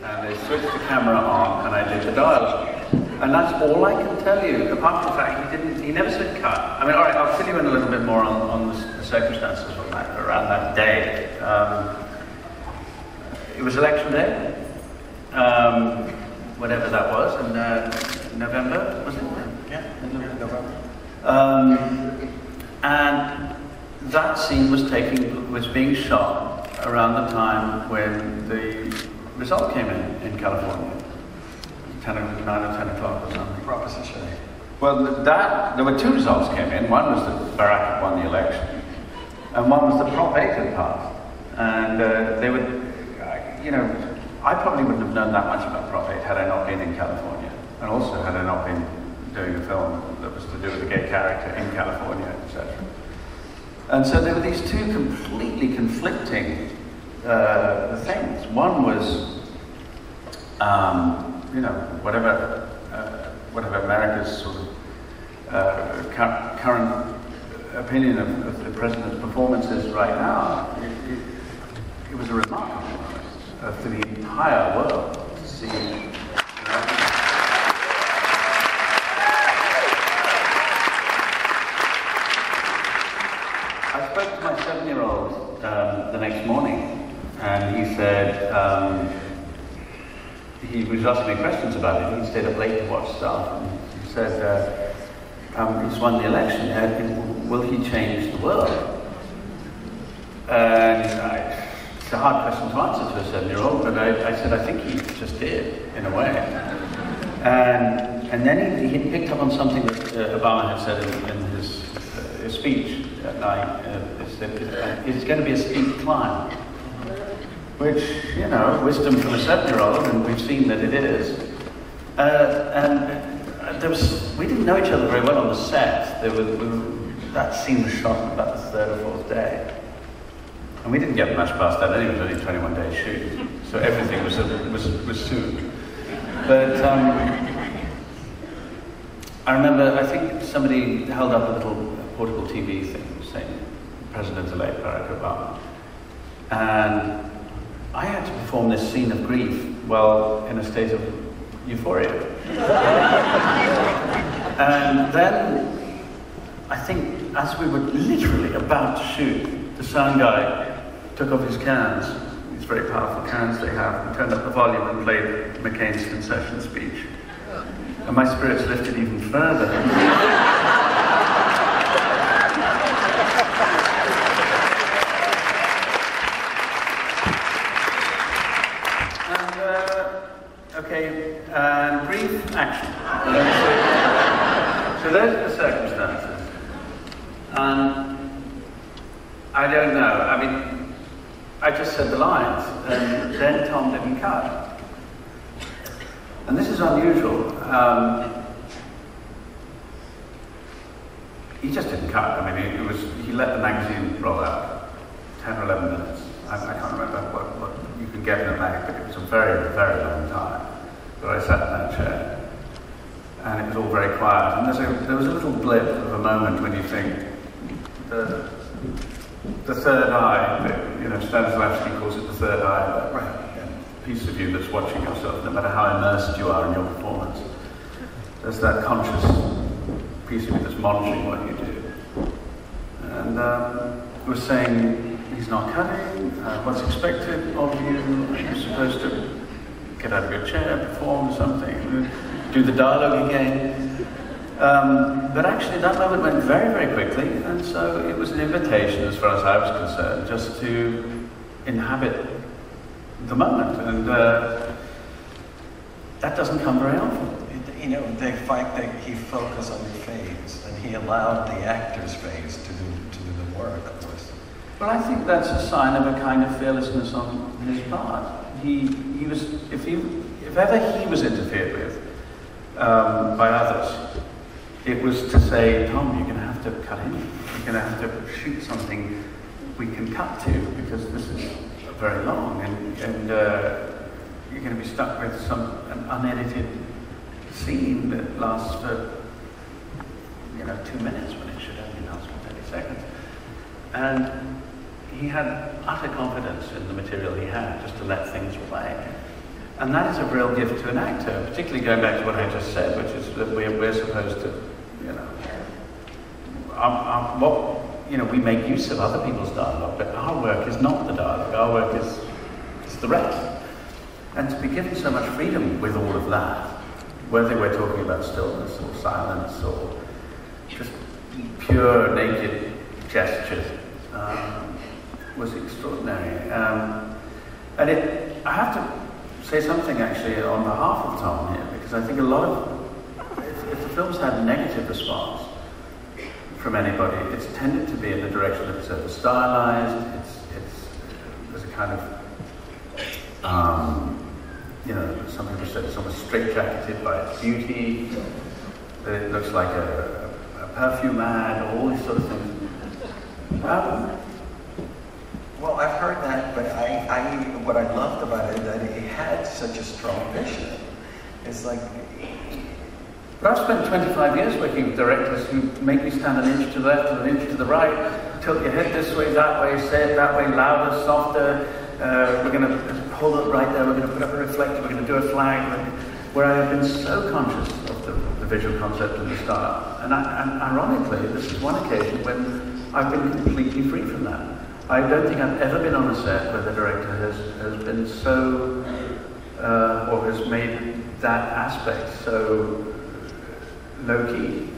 And they switched the camera on, and I did the dialogue. And that's all I can tell you, apart from the fact he never said cut. I mean, all right, I'll fill you in a little bit more on the circumstances on that, around that day. It was election day, whatever that was, in November, was it? Yeah, November. And that scene was being shot around the time when the result came in California. 9 or 10 o'clock or something. Proposition A. Well, there were two results came in. One was that Barack had won the election, and one was that Prop 8 had passed. And they would, I probably wouldn't have known that much about Prop 8 had I not been in California, and also had I not been doing a film that was to do with a gay character in California, etc. And so there were these two completely conflicting things. One was, whatever America's sort of current opinion of the president's performances right now, it was a remarkable moment for the entire world to see. I spoke to my 7-year-old the next morning, and he said, he was asking me questions about it. He stayed up late to watch stuff, and he said, he's won the election, will he change the world? And it's a hard question to answer to a 7-year-old, but I said, I think he just did, in a way. And then he picked up on something that Obama had said in his speech that night. It's going to be a steep climb. Which, wisdom from a 7-year-old, and we've seen that it is. We didn't know each other very well on the set. That scene was shot on about the 3rd or 4th day. And we didn't get much past that anyway. It was only a 21-day shoot. So everything was soon. But I remember, I think somebody held up a little portable TV thing saying, President-elect Barack Obama. And I had to perform this scene of grief while in a state of euphoria. And then, I think, as we were literally about to shoot, the sound guy took off his cans, these very powerful cans they have, and turned up the volume and played McCain's concession speech. And my spirits lifted even further. Okay, brief action. So those are the circumstances. I don't know. I mean, I just said the lines, and then Tom didn't cut. And this is unusual. He just didn't cut. I mean, he let the magazine roll out 10 or 11 minutes. I can't remember what you can get in a mag, but it was a very, very long time that I sat in that chair. And it was all very quiet. And there was a little blip of a moment when you think, the third eye, Stanislavski calls it the third eye, right, a piece of you that's watching yourself, no matter how immersed you are in your performance. There's that conscious piece of you that's monitoring what you do. And it was saying, he's not cutting, what's expected of you, you're supposed to get out of your chair, perform something, do the dialogue again. But actually that moment went very, very quickly, and so it was an invitation, as far as I was concerned, just to inhabit the moment, and that doesn't come very often. The fact that he focused on the phase, and he allowed the actor's phase to do the work, of course. Well, I think that's a sign of a kind of fearlessness on his part. He was, if ever he was interfered with by others, it was to say, Tom, you're going to have to cut in. You're going to have to shoot something we can cut to, because this is very long, and you're going to be stuck with an unedited scene that lasts for 2 minutes when it should only last for 30 seconds. And he had utter confidence in the material he had, just to let things play. And that is a real gift to an actor, particularly going back to what I just said, which is that we're supposed to, you know, we make use of other people's dialogue, but our work is not the dialogue, our work is the rest. And to be given so much freedom with all of that, whether we're talking about stillness or silence or just pure naked gestures, was extraordinary. And I have to say something actually on behalf of Tom here, because I think a lot of, if the film's had negative response from anybody, it's tended to be in the direction that it's over stylized, there's a kind of, you know, some people said it's almost straitjacketed by its beauty, that it looks like a perfume ad, all these sort of things. Well, I've heard that, but what I loved about it is that it had such a strong vision. It's like... But I've spent 25 years working with directors who make me stand an inch to the left and an inch to the right, tilt your head this way, that way, say it that way, louder, softer, we're going to hold it right there, we're going to put up a reflector, we're going to do a flag, where I have been so conscious of the visual concept and the style. And ironically, this is one occasion when I've been completely free from that. I don't think I've ever been on a set where the director has been so, or has made that aspect so low-key.